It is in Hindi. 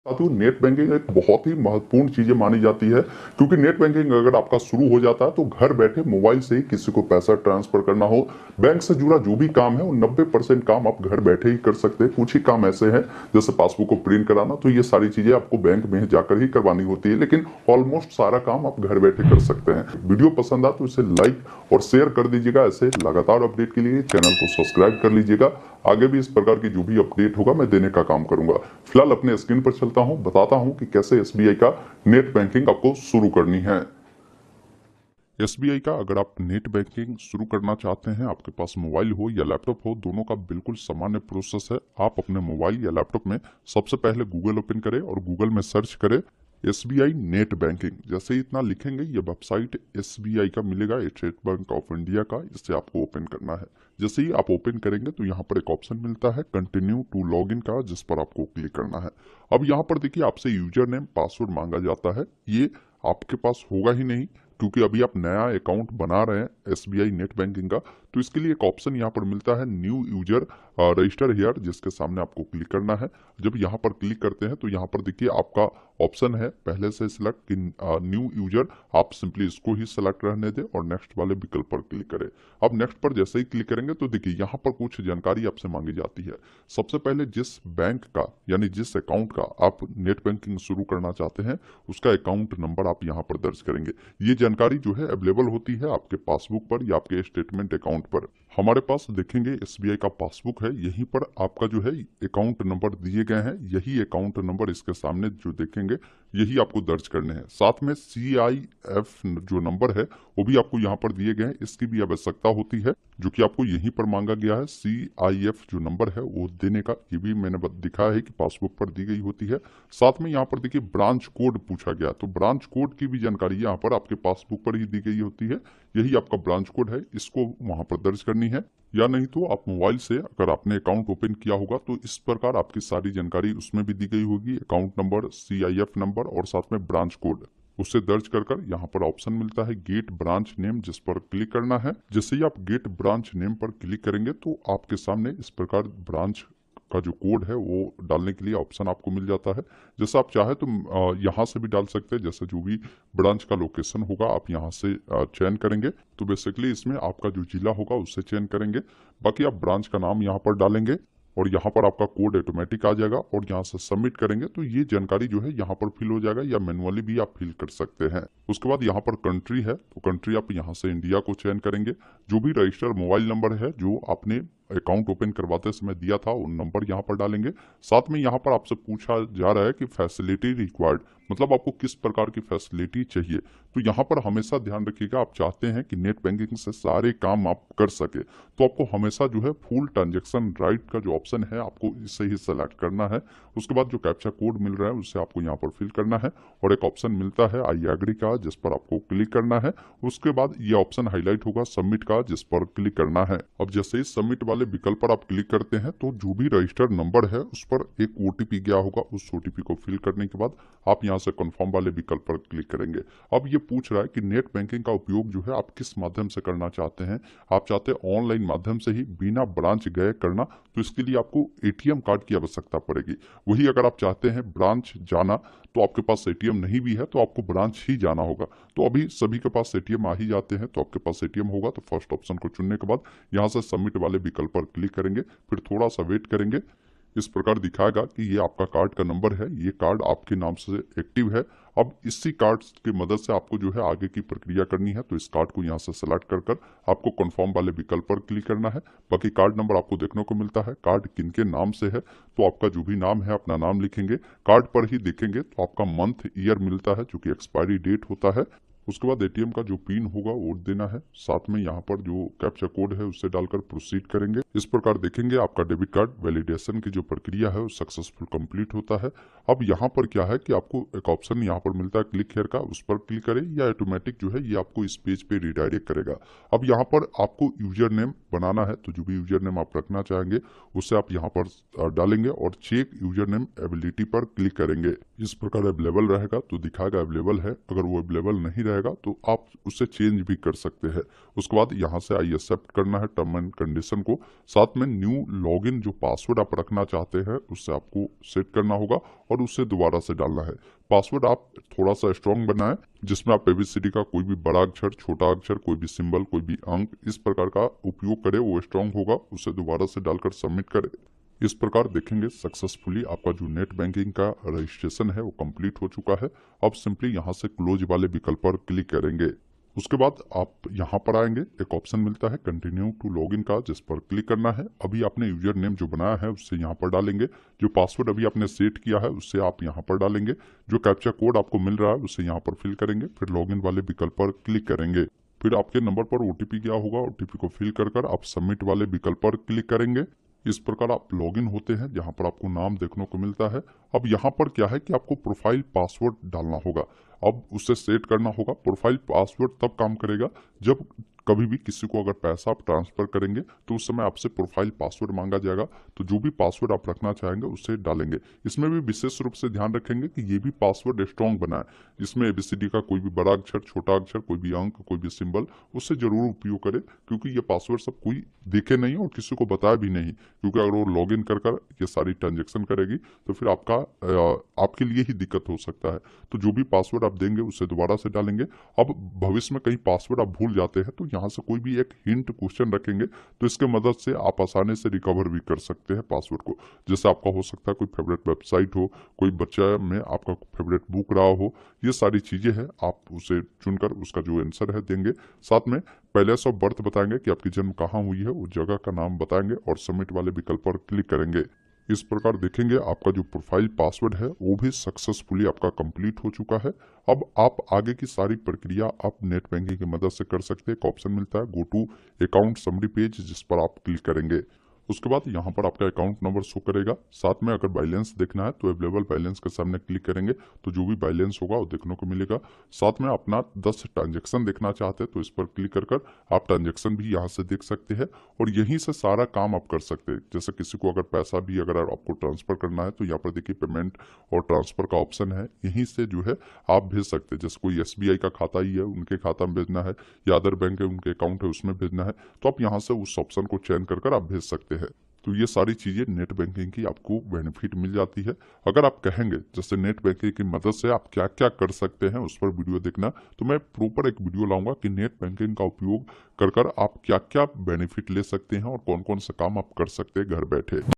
साथियों, नेट बैंकिंग एक बहुत ही महत्वपूर्ण चीजें मानी जाती है क्योंकि नेट बैंकिंग अगर आपका शुरू हो जाता है तो घर बैठे मोबाइल से ही किसी को पैसा ट्रांसफर करना हो, बैंक से जुड़ा जो भी काम है वो 90% काम आप घर बैठे ही कर सकते हैं। कुछ ही काम ऐसे हैं जैसे पासबुक को प्रिंट कराना, तो ये सारी चीजें आपको बैंक में जाकर ही करवानी होती है, लेकिन ऑलमोस्ट सारा काम आप घर बैठे कर सकते हैं। वीडियो पसंद आ तो इसे लाइक और शेयर कर दीजिएगा। ऐसे लगातार अपडेट के लिए चैनल को सब्सक्राइब कर लीजिएगा। आगे भी इस प्रकार की जो भी अपडेट होगा मैं देने का काम करूंगा। फिलहाल अपने स्क्रीन पर चलता हूं, बताता हूं कि कैसे एसबीआई का नेट बैंकिंग आपको शुरू करनी है। एसबीआई का अगर आप नेट बैंकिंग शुरू करना चाहते हैं, आपके पास मोबाइल हो या लैपटॉप हो, दोनों का बिल्कुल सामान्य प्रोसेस है। आप अपने मोबाइल या लैपटॉप में सबसे पहले गूगल ओपन करें और गूगल में सर्च करें एसबीआई नेट बैंकिंग। जैसे ही इतना लिखेंगे ये वेबसाइट एसबीआई का मिलेगा, स्टेट बैंक ऑफ इंडिया का। इससे आपको ओपन करना है। जैसे ही आप ओपन करेंगे तो यहाँ पर एक ऑप्शन मिलता है कंटिन्यू टू लॉग इन का, जिस पर आपको क्लिक करना है। अब यहाँ पर देखिए आपसे यूजर नेम पासवर्ड मांगा जाता है। ये आपके पास होगा ही नहीं क्योंकि अभी आप नया अकाउंट बना रहे हैं एसबीआई नेट बैंकिंग का। तो इसके लिए एक ऑप्शन यहाँ पर मिलता है न्यू यूजर रजिस्टर हियर, जिसके सामने आपको क्लिक करना है। जब यहाँ पर क्लिक करते हैं तो यहाँ पर देखिए आपका ऑप्शन है पहले से सिलेक्ट कि न्यू यूजर। आप सिंपली इसको ही सिलेक्ट रहने दें और नेक्स्ट वाले विकल्प पर क्लिक करें। अब नेक्स्ट पर जैसे ही क्लिक करेंगे तो देखिए यहाँ पर कुछ जानकारी आपसे मांगी जाती है। सबसे पहले जिस बैंक का यानी जिस अकाउंट का आप नेट बैंकिंग शुरू करना चाहते हैं उसका अकाउंट नंबर आप यहाँ पर दर्ज करेंगे। ये जानकारी जो है अवेलेबल होती है आपके पासबुक पर या आपके स्टेटमेंट अकाउंट पर। हमारे पास देखेंगे एसबीआई का पासबुक है, यहीं पर आपका जो है अकाउंट नंबर दिए गए हैं। यही अकाउंट नंबर इसके सामने जो देखेंगे यही आपको दर्ज करने हैं। साथ में CIF जो नंबर है वो भी आपको यहाँ पर दिए गए हैं, इसकी भी आवश्यकता होती है जो कि आपको यहीं पर मांगा गया है। CIF जो नंबर है वो देने का, ये भी मैंने दिखा है कि पासबुक पर दी गई होती है। साथ में यहाँ पर देखिए ब्रांच कोड पूछा गया, तो ब्रांच कोड की भी जानकारी यहाँ पर आपके पासबुक पर ही दी गई होती है। यही आपका ब्रांच कोड है, इसको वहां पर दर्ज करनी है। या नहीं तो आप मोबाइल से अगर आपने अकाउंट ओपन किया होगा तो इस प्रकार आपकी सारी जानकारी उसमें भी दी गई होगी, अकाउंट नंबर, CIF नंबर और साथ में ब्रांच कोड। उससे दर्ज कर यहाँ पर ऑप्शन मिलता है गेट ब्रांच नेम, जिस पर क्लिक करना है। जैसे ही आप गेट ब्रांच नेम पर क्लिक करेंगे तो आपके सामने इस प्रकार ब्रांच का जो कोड है वो डालने के लिए ऑप्शन आपको मिल जाता है। जैसा आप चाहे तो यहाँ से भी डाल सकते हैं। जैसे जो भी ब्रांच का लोकेशन होगा आप यहाँ से चयन करेंगे। तो बेसिकली इसमें आपका जो जिला होगा उससे चयन करेंगे। बाकी आप ब्रांच का नाम यहाँ पर डालेंगे और यहाँ पर आपका कोड ऑटोमेटिक आ जाएगा और यहाँ से सबमिट करेंगे तो ये जानकारी जो है यहाँ पर फिल हो जाएगा, या मैनुअली भी आप फिल कर सकते हैं। उसके बाद यहाँ पर कंट्री है तो कंट्री आप यहाँ से इंडिया को चयन करेंगे। जो भी रजिस्टर मोबाइल नंबर है जो आपने अकाउंट ओपन करवाते समय दिया था वो नंबर यहाँ पर डालेंगे। साथ में यहाँ पर आपसे पूछा जा रहा है कि फैसिलिटी रिक्वायर्ड, मतलब आपको किस प्रकार की फैसिलिटी चाहिए। तो यहाँ पर हमेशा ध्यान रखिएगा, आप चाहते हैं कि नेट बैंकिंग से सारे काम आप कर सके तो आपको हमेशा जो है फुल ट्रांजेक्शन राइट का जो ऑप्शन है आपको इसे ही सेलेक्ट करना है। उसके बाद जो कैप्चा कोड मिल रहा है उसे आपको यहाँ पर फिल करना है और एक ऑप्शन मिलता है आई एग्री का, जिस पर आपको क्लिक करना है। उसके बाद ये ऑप्शन हाईलाइट होगा सबमिट का, जिस पर क्लिक करना है। अब जैसे ही सबमिट वाले विकल्प पर आप क्लिक करते हैं तो जो भी रजिस्टर्ड नंबर है उस पर एक OTP गया होगा। उस OTP को फिल करने के बाद आप यहाँ से कन्फर्म वाले विकल्प पर क्लिक करेंगे। अब ये पूछ रहा है कि नेट बैंकिंग का उपयोग जो है आप किस माध्यम से करना चाहते हैं। आप चाहते हैं ऑनलाइन माध्यम से ही बिना ब्रांच गए करना, तो इसके लिए आपको ATM कार्ड की आवश्यकता पड़ेगी। वही अगर आप चाहते हैं ब्रांच जाना तो आपके पास ATM नहीं भी है तो आपको ब्रांच ही जाना होगा। तो अभी सभी के पास ATM आ ही जाते हैं, तो आपके पास ATM होगा तो फर्स्ट ऑप्शन को चुनने के बाद यहाँ से सबमिट वाले विकल्प पर क्लिक करेंगे। फिर थोड़ा सा वेट करेंगे, इस प्रकार दिखाएगा कि ये आपका कार्ड का नंबर है, ये कार्ड आपके नाम से एक्टिव है। अब इसी कार्ड की मदद से आपको जो है आगे की प्रक्रिया करनी है। तो इस कार्ड को यहाँ से सेलेक्ट कर आपको कन्फर्म वाले विकल्प पर क्लिक करना है। बाकी कार्ड नंबर आपको देखने को मिलता है। कार्ड किनके नाम से है तो आपका जो भी नाम है अपना नाम लिखेंगे। कार्ड पर ही देखेंगे तो आपका मंथ ईयर मिलता है जो कि एक्सपायरी डेट होता है। उसके बाद ATM का जो पिन होगा वो देना है। साथ में यहाँ पर जो कैप्चा कोड है उससे डालकर प्रोसीड करेंगे। इस प्रकार देखेंगे आपका डेबिट कार्ड वैलिडेशन की जो प्रक्रिया है वो सक्सेसफुल कंप्लीट होता है। अब यहाँ पर क्या है कि आपको एक ऑप्शन यहाँ पर मिलता है क्लिक हेयर का, उस पर क्लिक करें या ऑटोमेटिक जो है ये आपको इस पेज पे रिडायरेक्ट करेगा। अब यहाँ पर आपको यूजर नेम बनाना है, तो जो भी यूजर नेम आप रखना चाहेंगे उससे आप यहाँ पर डालेंगे और चेक यूजर नेम एबिलिटी पर क्लिक करेंगे। इस प्रकार अवेलेबल रहेगा तो दिखाएगा अवेलेबल है। अगर वो अवेलेबल नहीं जाएगा तो आप उससे चेंज भी कर सकते हैं। उसके बाद यहाँ से आई एक्सेप्ट करना है टर्म एंड कंडीशन को। साथ में न्यू लॉगिन जो पासवर्ड आप रखना चाहते हैं उससे आपको सेट करना होगा और उससे दोबारा से डालना है। पासवर्ड आप थोड़ा सा स्ट्रॉन्ग बनाएं जिसमें आप एबीसीडी का कोई भी बड़ा अक्षर, छोटा अक्षर, कोई भी सिंबल, कोई भी अंक इस प्रकार का उपयोग करें, वो स्ट्रॉन्ग होगा। उसे दोबारा से डालकर सबमिट करें। इस प्रकार देखेंगे सक्सेसफुली आपका जो नेट बैंकिंग का रजिस्ट्रेशन है वो कंप्लीट हो चुका है। अब सिंपली यहाँ से क्लोज वाले विकल्प पर क्लिक करेंगे। उसके बाद आप यहाँ पर आएंगे, एक ऑप्शन मिलता है कंटिन्यू टू लॉगिन का, जिस पर क्लिक करना है। अभी आपने यूजर नेम जो बनाया है उससे यहाँ पर डालेंगे, जो पासवर्ड अभी आपने सेट किया है उससे आप यहाँ पर डालेंगे, जो कैप्चा कोड आपको मिल रहा है उसे यहाँ पर फिल करेंगे, फिर लॉगिन वाले विकल्प पर क्लिक करेंगे। फिर आपके नंबर पर ओटीपी गया होगा, ओटीपी को फिल कर आप सबमिट वाले विकल्प पर क्लिक करेंगे। इस प्रकार आप लॉगिन होते हैं जहां पर आपको नाम देखने को मिलता है। अब यहाँ पर क्या है कि आपको प्रोफाइल पासवर्ड डालना होगा, अब उसे सेट करना होगा। प्रोफाइल पासवर्ड तब काम करेगा जब कभी भी किसी को अगर पैसा आप ट्रांसफर करेंगे तो उस समय आपसे प्रोफाइल पासवर्ड मांगा जाएगा, तो जो भी पासवर्ड आप रखना चाहेंगे उसे डालेंगे। इसमें भी विशेष रूप से ध्यान रखेंगे कि ये भी पासवर्ड स्ट्रॉन्ग बना है, जिसमें एबीसीडी का कोई भी बड़ा अक्षर, छोटा अक्षर, कोई भी अंक, कोई भी सिंबल, उससे जरूर उपयोग करें, क्योंकि ये पासवर्ड सब कोई देखे नहीं और किसी को बताया भी नहीं, क्योंकि अगर वो लॉग इन कर ये सारी ट्रांजेक्शन करेगी तो फिर आपके लिए ही दिक्कत हो सकता है। तो जो भी पासवर्ड आप देंगे उसे दोबारा से डालेंगे। अब भविष्य में कहीं पासवर्ड आप भूल जाते हैं तो यहाँ से कोई भी एक हिंट क्वेश्चन रखेंगे, तो इसके मदद से आप आसानी से रिकवर भी कर सकते हैं पासवर्ड को। जैसे आपका हो सकता है कोई फेवरेट वेबसाइट हो, कोई बच्चा में आपका फेवरेट बुक रहा हो, ये सारी चीजें हैं, आप उसे चुनकर उसका जो आंसर है देंगे। साथ में प्लेस ऑफ बर्थ बताएंगे कि आपकी जन्म कहाँ हुई है, उस जगह का नाम बताएंगे और सबमिट वाले विकल्प पर क्लिक करेंगे। इस प्रकार देखेंगे आपका जो प्रोफाइल पासवर्ड है वो भी सक्सेसफुली आपका कंप्लीट हो चुका है। अब आप आगे की सारी प्रक्रिया आप नेट बैंकिंग की मदद से कर सकते हैं। एक ऑप्शन मिलता है go to account summary page, जिस पर आप क्लिक करेंगे। उसके बाद यहाँ पर आपका अकाउंट नंबर शो करेगा। साथ में अगर बैलेंस देखना है तो अवेलेबल बैलेंस के सामने क्लिक करेंगे तो जो भी बैलेंस होगा वो देखने को मिलेगा। साथ में अपना 10 ट्रांजेक्शन देखना चाहते हैं तो इस पर क्लिक कर आप ट्रांजेक्शन भी यहाँ से देख सकते हैं और यहीं से सारा काम आप कर सकते हैं। जैसे किसी को अगर पैसा भी अगर आपको ट्रांसफर करना है तो यहाँ पर देखिए पेमेंट और ट्रांसफर का ऑप्शन है, यहीं से जो है आप भेज सकते हैं। जैसे कोई SBI का खाता ही है, उनके खाता में भेजना है, या अदर बैंक है उनके अकाउंट है उसमें भेजना है, तो आप यहाँ से उस ऑप्शन को चयन कर आप भेज सकते हैं। तो ये सारी चीजें नेट बैंकिंग की आपको बेनिफिट मिल जाती है। अगर आप कहेंगे जैसे नेट बैंकिंग की मदद से आप क्या क्या कर सकते हैं उस पर वीडियो देखना, तो मैं प्रॉपर एक वीडियो लाऊंगा कि नेट बैंकिंग का उपयोग कर आप क्या क्या बेनिफिट ले सकते हैं और कौन कौन सा काम आप कर सकते हैं घर बैठे।